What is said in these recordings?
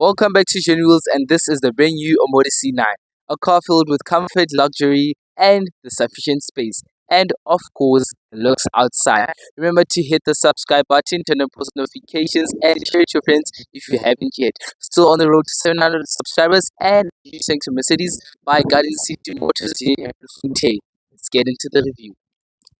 Welcome back to Wheels, and this is the brand new Omoda C9, a car filled with comfort, luxury, and the sufficient space. And of course, the looks outside. Remember to hit the subscribe button, turn on post notifications, and share it with your friends if you haven't yet. Still on the road to 700 subscribers, and thanks to Mercedes by Garden City Motors here in Bloemfontein. Let's get into the review.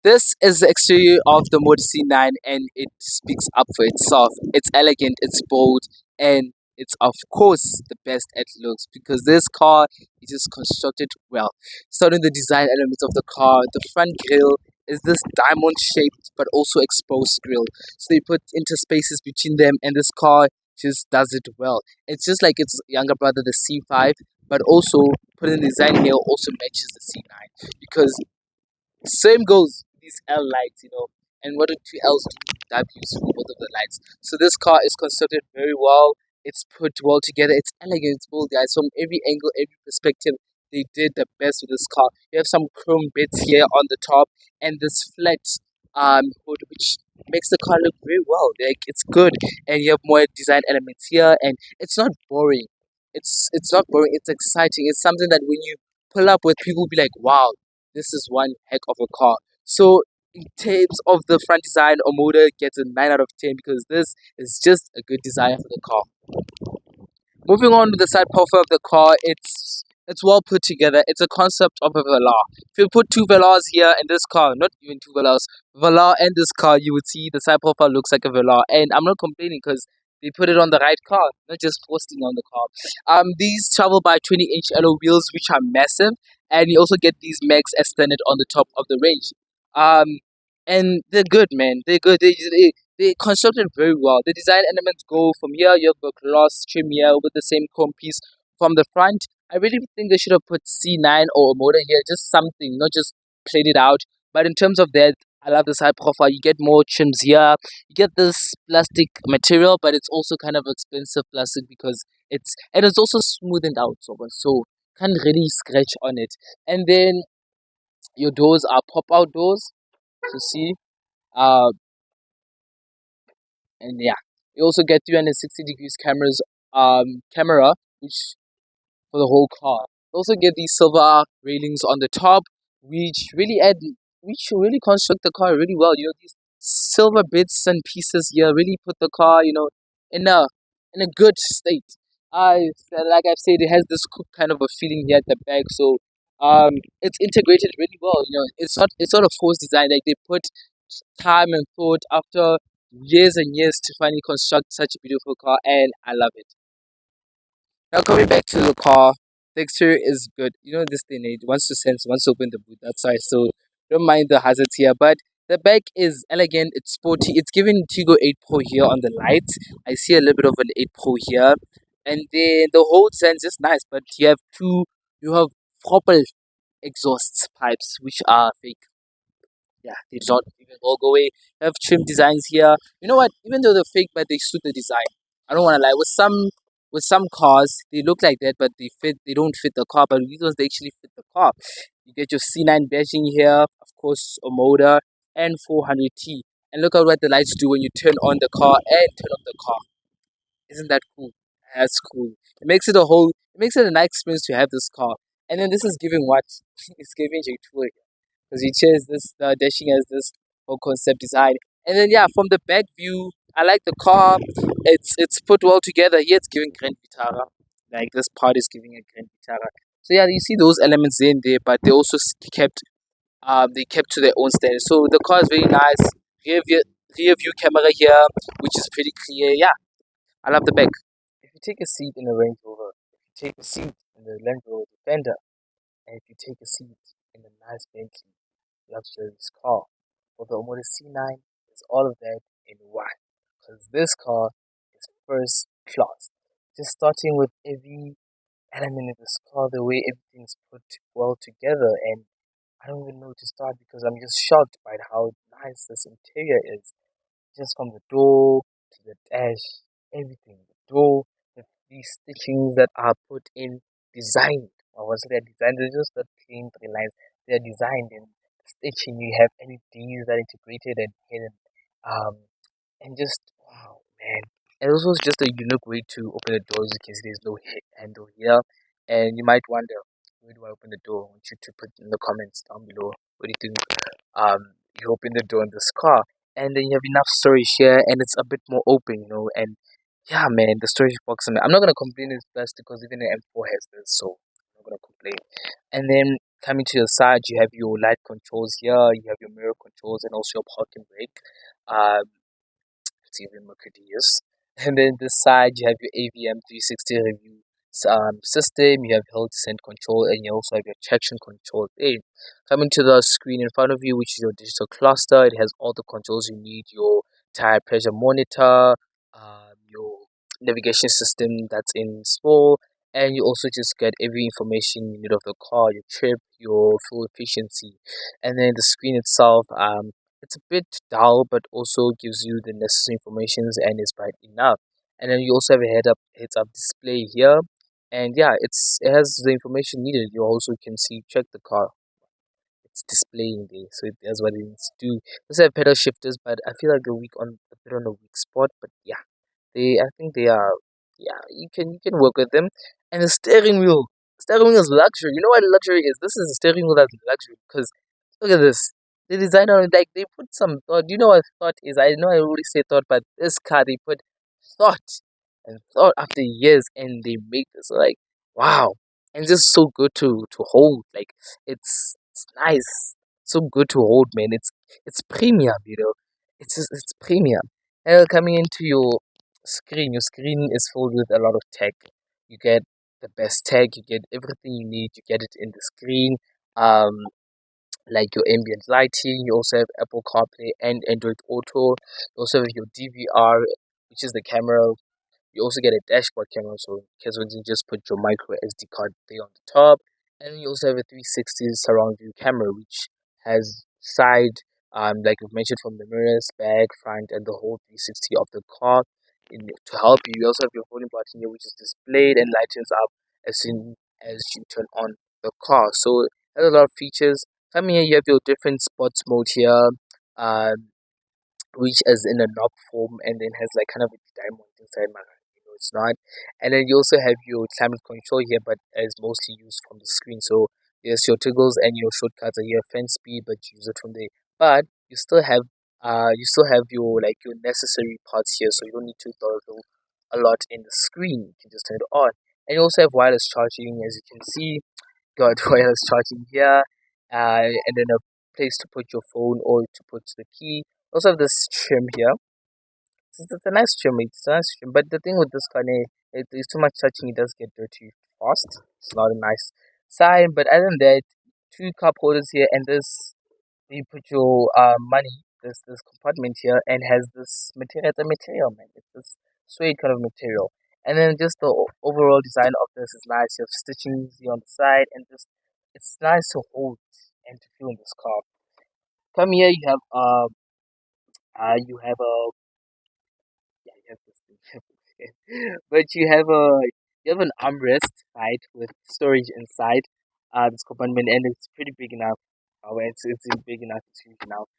This is the exterior of the Motor C9 and it speaks up for itself. It's elegant, it's bold, and it's of course the best it looks because this car is just constructed well. Starting the design elements of the car, the front grille is this diamond shaped but also exposed grille. So they put interspaces between them and this car just does it well. It's just like its younger brother, the C5, but also putting the design here also matches the C9 because same goes with these L lights, and what do two L's do? W's for both of the lights. So this car is constructed very well. It's put well together. It's elegant, it's bold, guys. From every angle, every perspective, they did the best with this car. You have some chrome bits here on the top, and this flat hood, which makes the car look very well. Like it's good, and you have more design elements here, and it's not boring. It's not boring. It's exciting. It's something that when you pull up with, people will be like, "Wow, this is one heck of a car." So in terms of the front design, Omoda gets a 9 out of 10 because this is just a good design for the car. Moving on to the side profile of the car, it's well put together. It's a concept of a Velar. If you put two Velars here in this car, not even two Velars, Velar and this car, you would see the side profile looks like a Velar. And I'm not complaining because they put it on the right car, not just posting on the car. These travel by 20-inch alloy wheels, which are massive, and you also get these mags extended on the top of the range. Um, and they're good, man. They're good. They constructed very well. The design elements go from here. You have a gloss trim here with the same chrome piece from the front. I really think they should have put C9 or a motor here, just something, not just played it out. But in terms of that, I love the side profile. You get more trims here. You get this plastic material, but it's also kind of expensive plastic because it's also smoothened out so can't really scratch on it. And then your doors are pop out doors to see. Uh, and yeah, you also get 360 degrees camera which for the whole car. You also get these silver railings on the top which really construct the car really well. These silver bits and pieces here really put the car, in a good state. Like I've said, it has this coupe kind of a feeling here at the back, so it's integrated really well. It's not a forced design. Like they put time and thought after years and years to finally construct such a beautiful car, and I love it. Now coming back to the car, the exterior is good. This day and age, wants to sense, wants to open the boot. That's why. So don't mind the hazards here, but the back is elegant. It's sporty. It's giving Tigo 8 Pro here on the lights. I see a little bit of an 8 Pro here, and then the whole design is just nice. But you have proper exhaust pipes which are fake. Yeah, they don't even all go away. Have trim designs here. You know what? Even though they're fake, but they suit the design. I don't want to lie. With some cars, they look like that, but they fit. They don't fit the car. But these ones they actually fit the car. You get your C9 badging here, of course, a motor and 400T. And look at what the lights do when you turn on the car and turn off the car. Isn't that cool? That's cool. It makes it a nice experience to have this car. And then this is giving what? It's giving J2 because you chose this dashing as this whole concept design. And then yeah, from the back view, I like the car. It's put well together. Here it's giving Grand Vitara. Like this part is giving a Grand Vitara. So yeah, you see those elements in there, but they kept to their own standard. So the car is very nice. Rear view, rear view camera here, which is pretty clear. Yeah, I love the back. If you take a seat in a Range Rover, if you take a seat in the Land Rover Defender, and if you take a seat in a nice Bentley luxurious car. For the Omoda C9 is all of that in one. Because this car is first class. Just starting with every element of this car, the way everything's put well together, and I don't even know where to start because I'm just shocked by how nice this interior is. Just from the door to the dash, everything. The door, these stitchings that are put in, designed. Or was it a design? They're just not plain three lines. They're designed in stitching. You have LEDs that are integrated and hidden. Um, and just wow, man. And also it's just a unique way to open the doors. You can see there's no handle here, and you might wonder, where do I open the door? I want you to put in the comments down below. What do you think? You open the door in this car, and then you have enough storage here, and it's a bit more open, and yeah, man, the storage box. I'm not gonna complain, it's best because even the M4 has this, so I'm not gonna complain. And then coming to your side, you have your light controls here, you have your mirror controls, and also your parking brake. Um, it's even more courteous. And then this side, you have your AVM 360 review system, you have hill descent control, and you also have your traction control there. Coming to the screen in front of you, which is your digital cluster, it has all the controls you need, your tire pressure monitor, your navigation system that's in small, and you also just get every information you need of the car, your trip, your fuel efficiency. And then the screen itself, it's a bit dull, but also gives you the necessary informations and is bright enough. And then you also have a heads up display here, and yeah, it has the information needed. You also can see check the car. It's displaying there, so it does what it needs to do. You also have pedal shifters, but I feel like a bit on a weak spot. But yeah, I think they are, yeah, you can work with them. And the steering wheel is luxury. You know what luxury is? This is a steering wheel that's luxury because look at this. The designer, like, they put some thought. You know what thought is? I know I already say thought, but this car, they put thought and thought after years, and they make this like, wow, and just so good to hold. Like, it's nice, so good to hold, man. It's premium. It's premium. And coming into your screen is filled with a lot of tech. You get the best tech. You get everything you need. You get it in the screen. Um, like your ambient lighting. You also have Apple CarPlay and Android Auto. You also have your DVR, which is the camera. You also get a dashboard camera, so in case when you just put your micro SD card there on the top. And then you also have a 360 surround view camera, which has side, like we've mentioned, from the mirrors, back, front, and the whole 360 of the car. To help you, you also have your volume button here, which is displayed and lightens up as soon as you turn on the car. So it has a lot of features. Coming here, you have your different sports mode here. Um, which is in a knob form and then has like kind of a diamond inside my hand. It's not. And then you also have your climate control here, but is mostly used from the screen. So yes, your toggles and your shortcuts are here, fan speed, but you use it from there. But you still have your necessary parts here, so you don't need to toggle a lot in the screen. You can just turn it on. And you also have wireless charging, as you can see. Got wireless charging here, and then a place to put your phone or to put the key. Also have this trim here. It's a nice trim. It's a nice trim. But the thing with this car, it is too much touching. It does get dirty fast. It's not a nice sign. But other than that, two cup holders here, and this you put your money. This compartment here, and has this material. It's a material, man. It's this suede kind of material. And then just the overall design of this is nice. You have stitching here on the side, and just it's nice to hold and to feel in this car. Come here, you have a yeah, you have this thing. But you have an armrest, right, with storage inside this compartment, and it's pretty big enough. It's big enough. It's huge enough.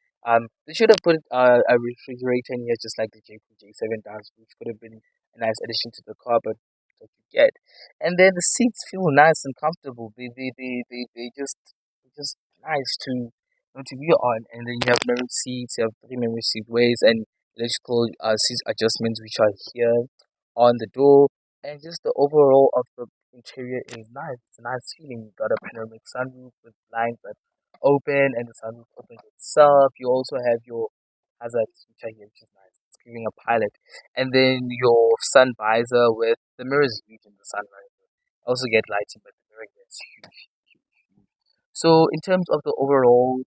They should have put a refrigerator in here, just like the J7 does, which could have been a nice addition to the car, but that's what you get. And then the seats feel nice and comfortable. They just nice to be on. And then you have memory seats. You have three memory seat ways and electrical seat adjustments, which are here on the door, and just the overall of the interior is nice. It's a nice feeling. You got a panoramic sunroof with blinds that open, and the sunroof opens itself. You also have your hazards, which are here, which is nice. It's giving a pilot, and then your sun visor with the mirrors huge in the sun visor. Also get lighting, but the mirror here is huge, huge, huge. So in terms of the overall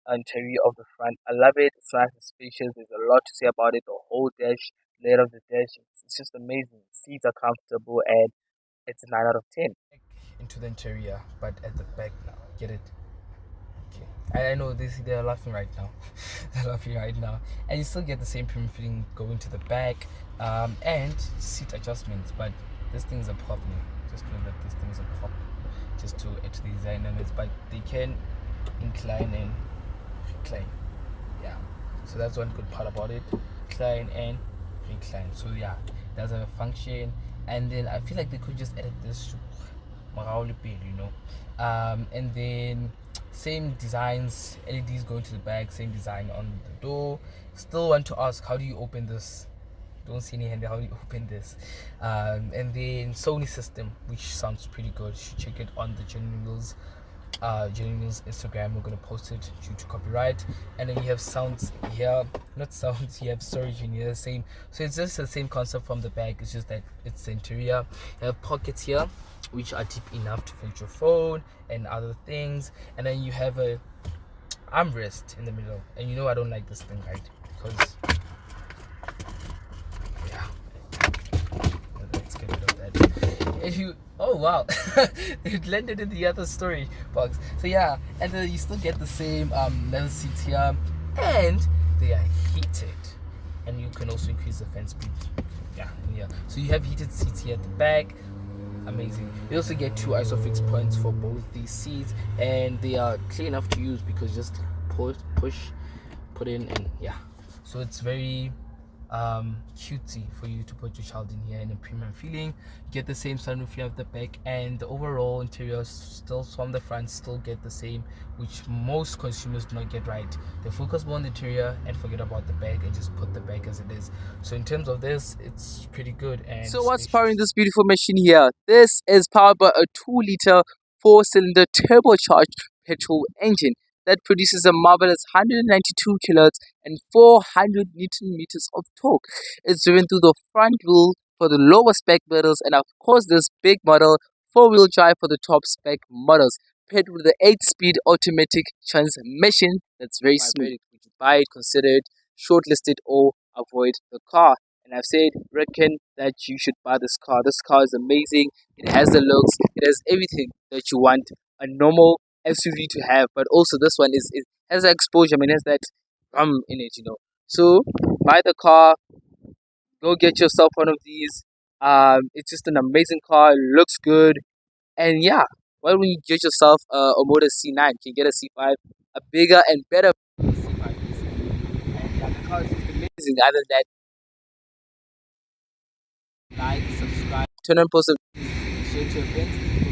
interior of the front. I love it. It's nice and spacious. There's a lot to say about it. The whole dash, layout of the dash, it's just amazing. Seats are comfortable and it's a 9 out of 10. Into the interior, but at the back now. Get it? Okay. I know they're laughing right now. They're laughing right now. And you still get the same premium feeling going to the back and seat adjustments, but this thing's a pop now. Just know that this thing's a pop. Just to add to the design and it's but they can incline and recline. Yeah, so that's one good part about it, recline and recline. So yeah, does have a function, and then I feel like they could just edit this and then same designs, LEDs going to the back, same design on the door. Still want to ask, how do you open this? Don't see any hand. How do you open this? And then Sony system, which sounds pretty good. You should check it on the Genuine News Instagram. We're gonna post it due to copyright. And then you have sounds here, not sounds. You have storage in here, same. So it's just the same concept from the back. It's just that it's the interior. You have pockets here, which are deep enough to fit your phone and other things. And then you have a armrest in the middle. And you know I don't like this thing, right? Because let's get rid of that. If you, oh wow, it landed in the other storage box. So yeah, and then you still get the same leather seats here, and they are heated, and you can also increase the fan speed. Yeah. So you have heated seats here at the back. Amazing. You also get 2 isofix points for both these seats, and they are clear enough to use because just push, put in, and yeah. So it's very cutesy for you to put your child in here in a premium feeling. You get the same sunroof here at the back, and the overall interior still from the front still get the same, which most consumers do not get right. They focus more on the interior and forget about the back and just put the back as it is. So in terms of this, it's pretty good. And so what's powering this beautiful machine here? This is powered by a 2-liter 4-cylinder turbocharged petrol engine that produces a marvelous 192 kilowatts and 400 newton meters of torque. It's driven through the front wheel for the lower spec models, and of course this big model 4-wheel drive for the top spec models, paired with the 8-speed automatic transmission that's very smooth. Would you buy it, consider it, shortlisted, or avoid the car? And I've said, reckon that you should buy this car. This car is amazing. It has the looks, it has everything that you want a normal SUV to have, but also this one it has that exposure. I mean, it has that in it. So buy the car, go get yourself one of these. It's just an amazing car. It looks good, and yeah. Why don't you get yourself a Omoda C9? You can get a C5, a bigger and better C5. And yeah, the car is just amazing. Other than that, like, subscribe, turn on post notifications, share to your friends.